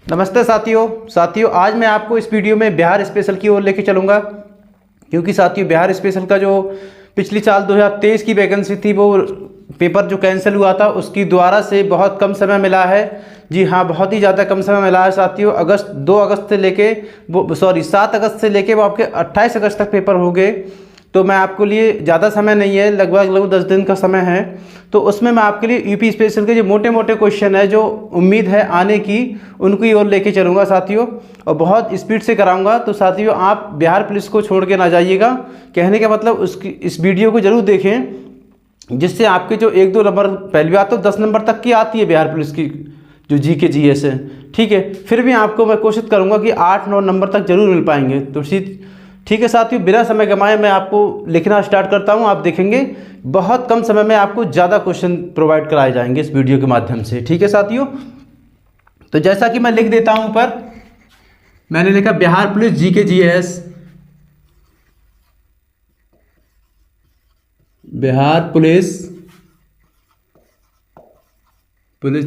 नमस्ते साथियों आज मैं आपको इस वीडियो में बिहार स्पेशल की ओर लेके चलूँगा, क्योंकि साथियों बिहार स्पेशल का जो पिछली साल 2023 की वैकेंसी थी वो पेपर जो कैंसिल हुआ था उसकी दोबारा से बहुत कम समय मिला है। जी हाँ, बहुत ही ज़्यादा कम समय मिला है साथियों। 2 अगस्त से लेके 7 अगस्त से लेके वो आपके 28 अगस्त तक पेपर हो गए। तो मैं आपके लिए ज़्यादा समय नहीं है, लगभग 10 दिन का समय है। तो उसमें मैं आपके लिए यूपी स्पेशल के जो मोटे मोटे क्वेश्चन है जो उम्मीद है आने की, उनकी ओर लेके चलूँगा साथियों, और बहुत स्पीड से कराऊंगा। तो साथियों आप बिहार पुलिस को छोड़ के ना जाइएगा। कहने का मतलब उसकी इस वीडियो को ज़रूर देखें, जिससे आपके जो 1-2 नंबर, पहली बात तो 10 नंबर तक की आती है बिहार पुलिस की जो जीके जीएस है, ठीक है। फिर भी आपको मैं कोशिश करूँगा कि 8-9 नंबर तक जरूर मिल पाएंगे। तो ठीक है साथियों, बिना समय गंवाए मैं आपको लिखना स्टार्ट करता हूं। आप देखेंगे बहुत कम समय में आपको ज़्यादा क्वेश्चन प्रोवाइड कराए जाएंगे इस वीडियो के माध्यम से, ठीक है साथियों। तो जैसा कि मैं लिख देता हूं, ऊपर मैंने लिखा Bihar police GK GS, Bihar police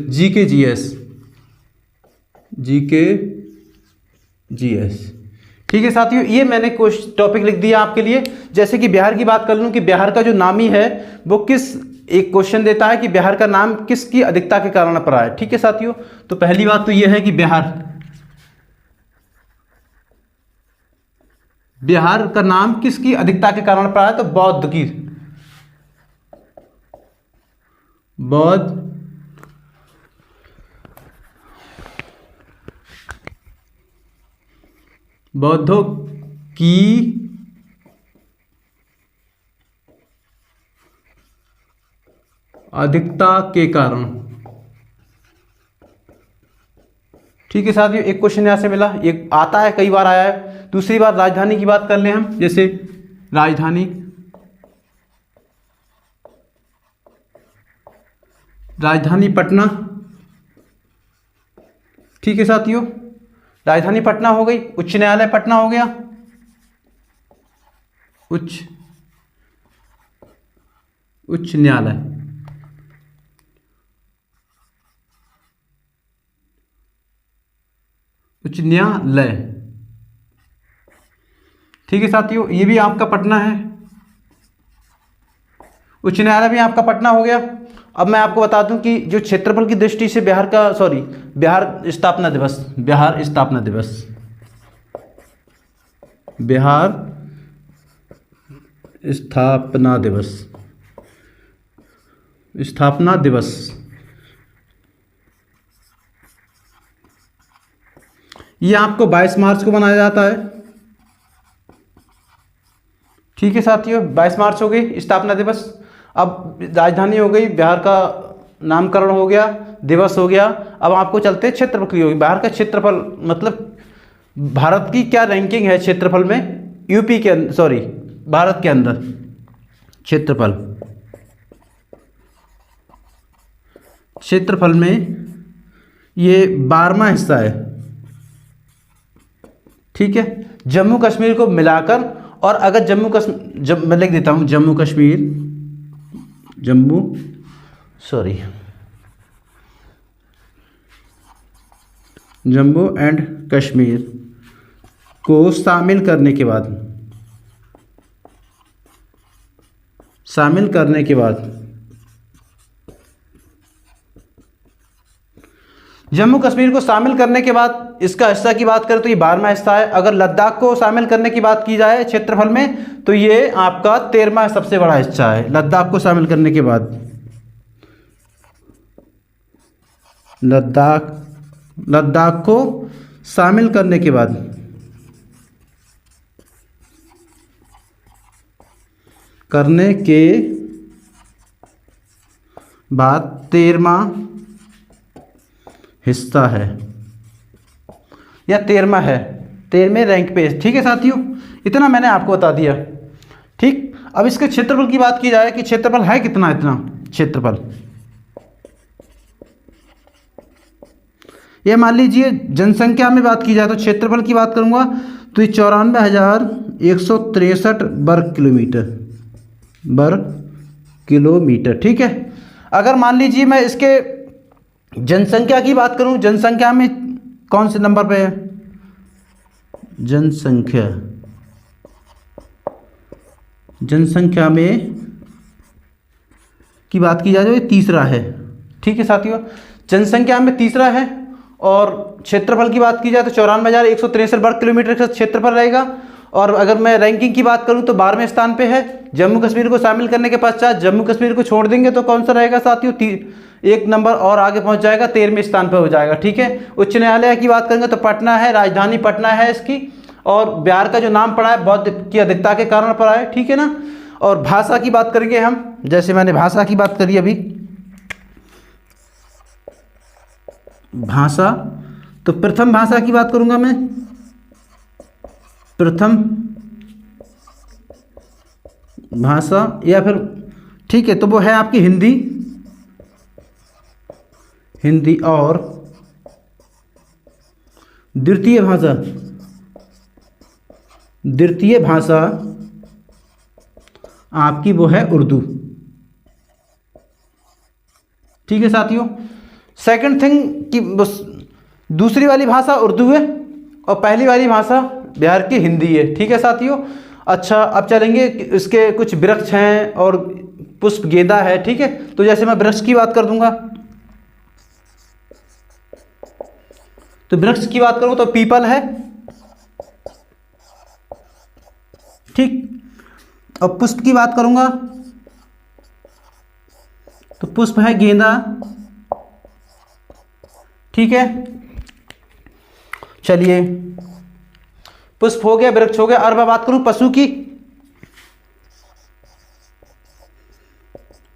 GK GS, GK GS, ठीक है साथियों। ये मैंने कुछ टॉपिक लिख दिया आपके लिए। जैसे कि बिहार की बात कर लूँ कि बिहार का जो नामी है वो एक क्वेश्चन देता है कि बिहार का नाम किसकी अधिकता के कारण पड़ा है, ठीक है साथियों। तो पहली बात तो ये है कि बिहार का नाम किसकी अधिकता के कारण पड़ा है, तो बौद्धों की अधिकता के कारण, ठीक है साथियों। एक क्वेश्चन यहां से मिला, ये आता है, कई बार आया है। दूसरी बात राजधानी की बात कर लें हम, जैसे राजधानी पटना, ठीक है साथियों। राजधानी पटना हो गई, उच्च न्यायालय पटना हो गया, उच्च न्यायालय, ठीक है साथियों। ये भी आपका पटना है, उच्च न्यायालय भी आपका पटना हो गया। अब मैं आपको बता दूं कि जो क्षेत्रफल की दृष्टि से बिहार स्थापना दिवस ये आपको 22 मार्च को मनाया जाता है, ठीक है साथियों। 22 मार्च हो गई स्थापना दिवस। अब राजधानी हो गई, बिहार का नामकरण हो गया, दिवस हो गया। अब आपको चलते हैं क्षेत्रफल की होगी। बिहार का क्षेत्रफल मतलब भारत की क्या रैंकिंग है क्षेत्रफल में, भारत के अंदर क्षेत्रफल में ये 12वां हिस्सा है, ठीक है। जम्मू कश्मीर को मिलाकर, और अगर मैं लिख देता हूं जम्मू एंड कश्मीर को शामिल करने के बाद जम्मू कश्मीर को शामिल करने के बाद इसका हिस्सा की बात करें तो ये 12वां हिस्सा है। अगर लद्दाख को शामिल करने की बात की जाए क्षेत्रफल में तो ये आपका 13वां सबसे बड़ा हिस्सा है। लद्दाख को शामिल करने के बाद लद्दाख को शामिल करने के बाद 13वां हिस्सा है या 13वां है, 13वें रैंक पे, ठीक है साथियों। इतना मैंने आपको बता दिया, ठीक। अब इसके क्षेत्रफल की बात की जाए कि क्षेत्रफल है कितना, इतना क्षेत्रफल, ये मान लीजिए जनसंख्या में बात की जाए तो क्षेत्रफल की बात करूंगा तो ये 94,163 वर्ग किलोमीटर, ठीक है। अगर मान लीजिए मैं इसके जनसंख्या की बात करूं, जनसंख्या में कौन से नंबर पे है? जनसंख्या में की बात की जाए तो ये तीसरा है। ठीक है साथियों, जनसंख्या में तीसरा है। और क्षेत्रफल की बात की जाए तो 94,163 वर्ग किलोमीटर का क्षेत्रफल रहेगा। और अगर मैं रैंकिंग की बात करूं तो 12वें स्थान पे है। जम्मू कश्मीर को शामिल करने के पश्चात जम्मू कश्मीर को छोड़ देंगे तो कौन सा रहेगा साथियों? 1 नंबर और आगे पहुंच जाएगा, 13वें स्थान पर हो जाएगा। ठीक है, उच्च न्यायालय की बात करेंगे तो पटना है, राजधानी पटना है इसकी। और बिहार का जो नाम पड़ा है बौद्ध की अधिकता के कारण पड़ा है। ठीक है ना। और भाषा की बात करेंगे हम, जैसे मैंने भाषा की बात करी अभी, भाषा तो प्रथम भाषा की बात करूंगा मैं, प्रथम भाषा या फिर ठीक है तो वो है आपकी हिंदी। हिंदी। और द्वितीय भाषा, द्वितीय भाषा आपकी वो है उर्दू। ठीक है साथियों, सेकंड थिंग कि दूसरी वाली भाषा उर्दू है और पहली वाली भाषा बिहार की हिंदी है। ठीक है साथियों। अच्छा, अब चलेंगे इसके कुछ वृक्ष हैं और पुष्प गेंदा है। ठीक है, तो जैसे मैं वृक्ष की बात कर दूंगा तो वृक्ष की बात करूं तो पीपल है। ठीक, और पुष्प की बात करूंगा तो पुष्प है गेंदा। ठीक है, चलिए पुष्प हो गया, वृक्ष हो गया। और मैं बात करूं पशु की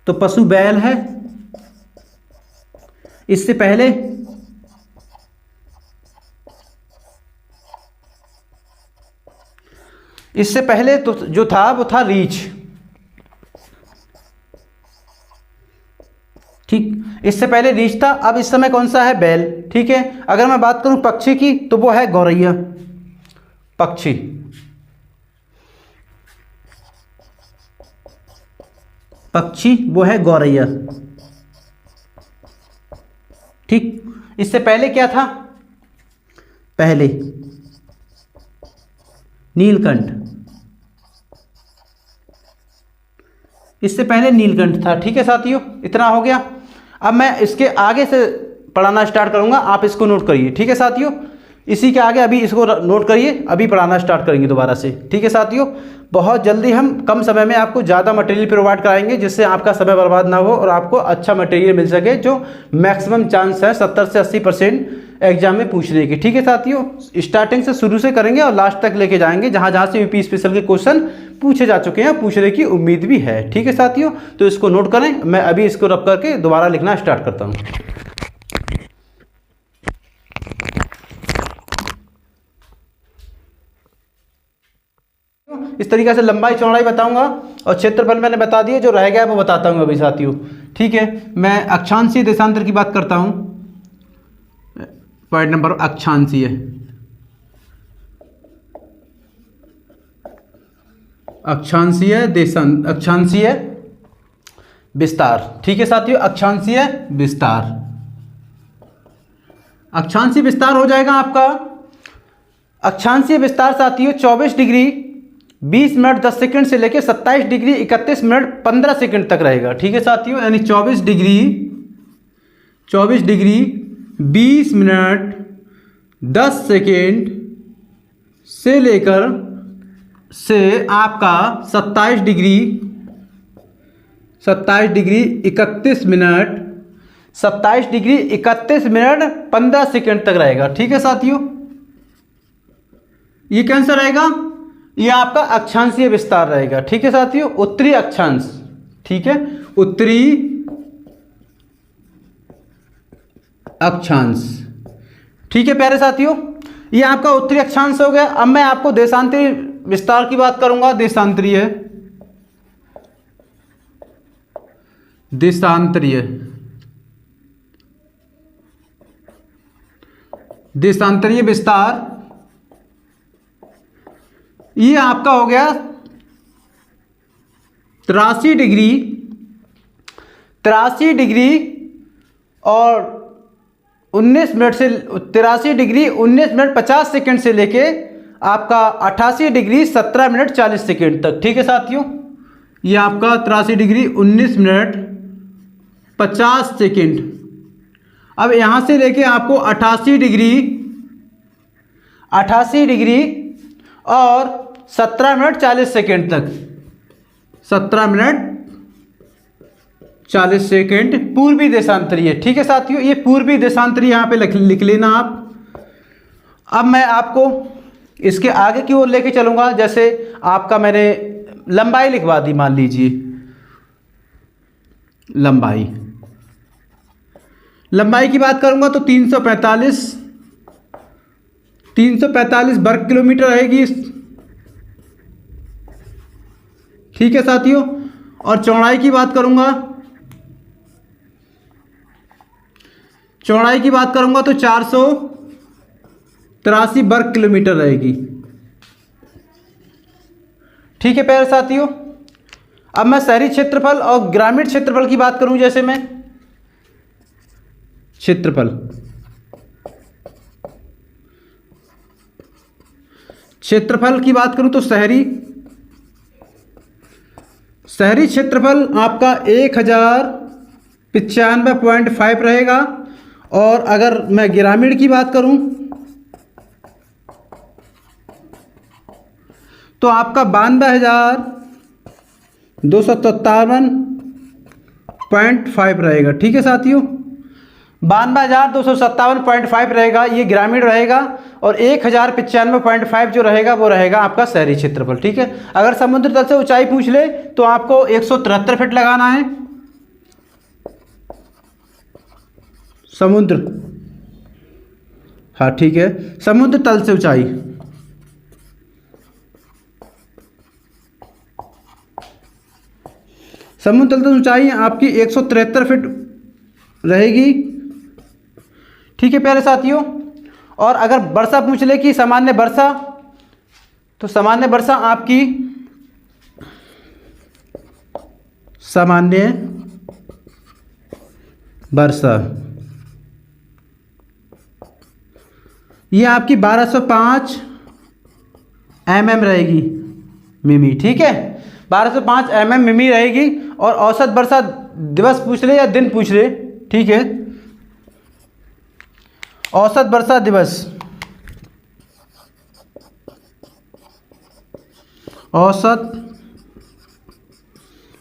तो पशु बैल है। इससे पहले तो जो था वो था रीछ। ठीक, इससे पहले रीछ था, अब इस समय कौन सा है? बैल। ठीक है, अगर मैं बात करूं पक्षी की तो वो है गौरैया। पक्षी, पक्षी वो है गौरैया। ठीक, इससे पहले क्या था? पहले नीलकंठ, इससे पहले नीलकंठ था। ठीक है साथियों, इतना हो गया। अब मैं इसके आगे से पढ़ाना स्टार्ट करूंगा, आप इसको नोट करिए। ठीक है साथियों, इसी के आगे अभी इसको नोट करिए, अभी पढ़ाना स्टार्ट करेंगे दोबारा से। ठीक है साथियों, बहुत जल्दी हम कम समय में आपको ज़्यादा मटेरियल प्रोवाइड कराएंगे जिससे आपका समय बर्बाद ना हो और आपको अच्छा मटेरियल मिल सके, जो मैक्सिमम चांस है 70 से 80% एग्जाम में पूछने की। ठीक है साथियों, स्टार्टिंग से शुरू से करेंगे और लास्ट तक लेके जाएंगे, जहाँ जहाँ से यूपी स्पेशल के क्वेश्चन पूछे जा चुके हैं, पूछने की उम्मीद भी है। ठीक है साथियों, तो इसको नोट करें। मैं अभी इसको रब करके दोबारा लिखना स्टार्ट करता हूँ। इस तरीके से लंबाई चौड़ाई बताऊंगा और क्षेत्रफल मैंने बता दिया, जो रह गया वो बताता हूँ अभी साथियों। ठीक है, मैं अक्षांशीय देशांतर की बात करता हूँ। पॉइंट नंबर अक्षांशीय, अक्षांशीय विस्तार। ठीक है साथियों, अक्षांशीय विस्तार, अक्षांशीय विस्तार हो जाएगा आपका। अक्षांशीय विस्तार साथियों 24 डिग्री 20 मिनट 10 सेकंड से लेकर 27 डिग्री 31 मिनट 15 सेकंड तक रहेगा। ठीक है साथियों, यानी 24 डिग्री 20 मिनट 10 सेकंड से लेकर से आपका 27 डिग्री 31 मिनट 15 सेकंड तक रहेगा। ठीक है साथियों, ये कैंसर रहेगा? ये आपका अक्षांशीय विस्तार रहेगा। ठीक है साथियों, उत्तरी अक्षांश। ठीक है, उत्तरी अक्षांश। ठीक है प्यारे साथियों, ये आपका उत्तरी अक्षांश हो गया। अब मैं आपको देशांतरी विस्तार की बात करूंगा। देशांतरीय विस्तार, ये आपका हो गया 83 डिग्री और 19 मिनट से 83 डिग्री 19 मिनट 50 सेकंड से लेके आपका 88 डिग्री 17 मिनट 40 सेकंड तक। ठीक है साथियों, ये आपका 83 डिग्री 19 मिनट 50 सेकंड। अब यहाँ से लेके आपको 88 डिग्री और 17 मिनट 40 सेकंड तक, 17 मिनट 40 सेकंड पूर्वी देशांतरी है। ठीक है साथियों, ये पूर्वी देशांतरी यहाँ पे लिख लेना आप। अब मैं आपको इसके आगे की ओर लेके चलूँगा। जैसे आपका मैंने लंबाई लिखवा दी, मान लीजिए लंबाई की बात करूँगा तो 345 वर्ग किलोमीटर रहेगी। ठीक है साथियों, और चौड़ाई की बात करूँगा तो 483 वर्ग किलोमीटर रहेगी। ठीक है प्यारे साथियों, अब मैं शहरी क्षेत्रफल और ग्रामीण क्षेत्रफल की बात करूं। जैसे मैं क्षेत्रफल की बात करूं तो शहरी क्षेत्रफल आपका 1095.5 रहेगा। और अगर मैं ग्रामीण की बात करूं तो आपका 92,257.5 रहेगा। ठीक है साथियों, 92,257.5 रहेगा, ये ग्रामीण रहेगा। और 1095.5 जो रहेगा वो रहेगा आपका शहरी क्षेत्रफल। ठीक है, अगर समुद्र तल से ऊंचाई पूछ ले तो आपको 173 फीट लगाना है। समुद्र, हाँ ठीक है, समुद्र तल से ऊंचाई आपकी 173 फीट रहेगी। ठीक है प्यारे साथियों, और अगर वर्षा पूछ ले कि सामान्य वर्षा, तो सामान्य वर्षा आपकी ये आपकी 1205 mm रहेगी मिमी। ठीक है, 1205 mm मिमी रहेगी। और औसत वर्षा दिवस पूछ ले या दिन पूछ ले, ठीक है, औसत वर्षा दिवस, औसत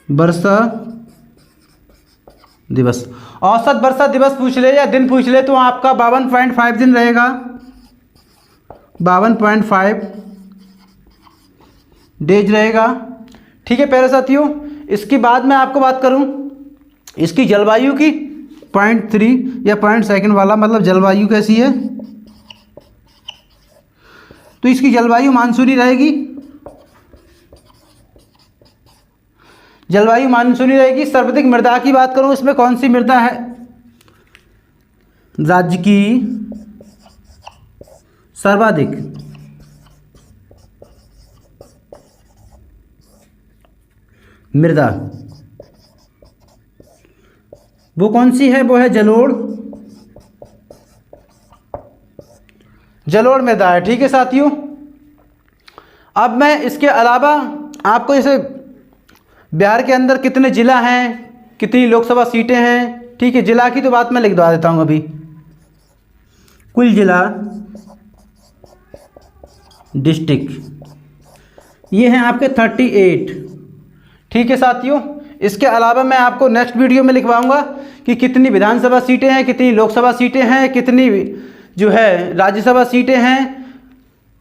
वर्षा दिवस पूछ ले या दिन पूछ ले तो आपका 52.5 दिन रहेगा, 52.5 डेज रहेगा। ठीक है प्यारे साथियों, इसके बाद मैं आपको बात करूं इसकी जलवायु की, 0.3 या 0.2 वाला, मतलब जलवायु कैसी है, तो इसकी जलवायु मानसूनी रहेगी। सर्वाधिक मृदा की बात करूं, इसमें कौन सी मृदा है, राज्य की सर्वाधिक मृदा वो कौन सी है, वो है जलोढ़ मृदा है। ठीक है साथियों, अब मैं इसके अलावा आपको जैसे बिहार के अंदर कितने जिला हैं, कितनी लोकसभा सीटें हैं, ठीक है, जिला की तो बात मैं लिख दवा देता हूँ अभी। कुल जिला डिस्ट्रिक्ट ये हैं आपके 38। ठीक है साथियों, इसके अलावा मैं आपको नेक्स्ट वीडियो में लिखवाऊंगा कि कितनी विधानसभा सीटें हैं, कितनी लोकसभा सीटें हैं, कितनी जो है राज्यसभा सीटें हैं।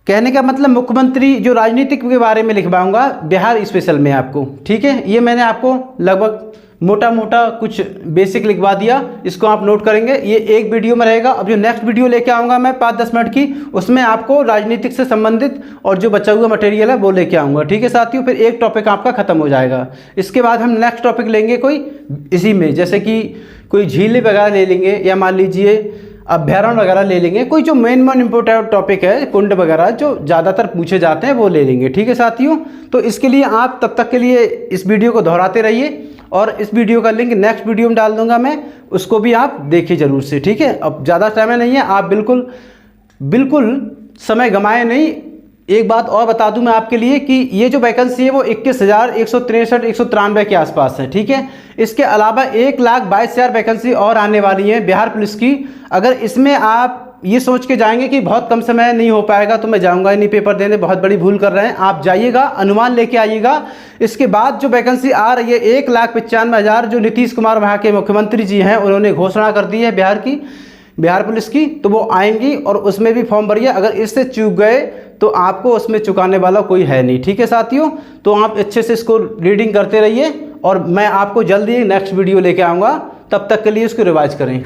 कहने का मतलब मुख्यमंत्री जो राजनीतिक के बारे में लिखवाऊंगा बिहार स्पेशल में आपको। ठीक है, ये मैंने आपको लगभग मोटा मोटा कुछ बेसिक लिखवा दिया, इसको आप नोट करेंगे, ये एक वीडियो में रहेगा। अब जो नेक्स्ट वीडियो लेके आऊँगा मैं 5-10 मिनट की, उसमें आपको राजनीतिक से संबंधित और जो बचा हुआ मटेरियल है वो लेके आऊँगा। ठीक है साथियों, फिर एक टॉपिक आपका ख़त्म हो जाएगा। इसके बाद हम नेक्स्ट टॉपिक लेंगे कोई इसी में, जैसे कि कोई झीलें वगैरह ले लेंगे, या मान लीजिए अभ्यारण्य वगैरह ले लेंगे, कोई जो मेन इम्पोर्टेंट टॉपिक है, कुंड वगैरह जो ज़्यादातर पूछे जाते हैं वो ले लेंगे। ठीक है साथियों, तो इसके लिए आप तब तक के लिए इस वीडियो को दोहराते रहिए और इस वीडियो का लिंक नेक्स्ट वीडियो में डाल दूंगा मैं, उसको भी आप देखिए ज़रूर से, ठीक है। अब ज़्यादा समय नहीं है, आप बिल्कुल समय गंवाएं नहीं। एक बात और बता दूं मैं आपके लिए कि ये जो वैकेंसी है वो 21,163 के आसपास है, ठीक है। इसके अलावा 1,22,000 वैकेंसी और आने वाली है बिहार पुलिस की। अगर इसमें आप ये सोच के जाएंगे कि बहुत कम समय नहीं हो पाएगा तो मैं जाऊंगा ही नहीं पेपर देने, बहुत बड़ी भूल कर रहे हैं। आप जाइएगा, अनुमान लेके आइएगा। इसके बाद जो वैकेंसी आ रही है 1,95,000 जो नीतीश कुमार वहाँ के मुख्यमंत्री जी हैं उन्होंने घोषणा कर दी है बिहार पुलिस की, तो वो आएंगी और उसमें भी फॉर्म भरिए। अगर इससे चूक गए तो आपको उसमें चुकाने वाला कोई है नहीं, ठीक है साथियों। तो आप अच्छे से इसको रीडिंग करते रहिए और मैं आपको जल्दी नेक्स्ट वीडियो लेके आऊँगा, तब तक के लिए इसको रिवाइज करें।